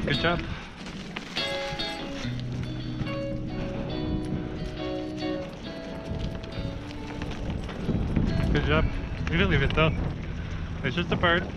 Good job. Good job. You can leave it though. It's just a bird.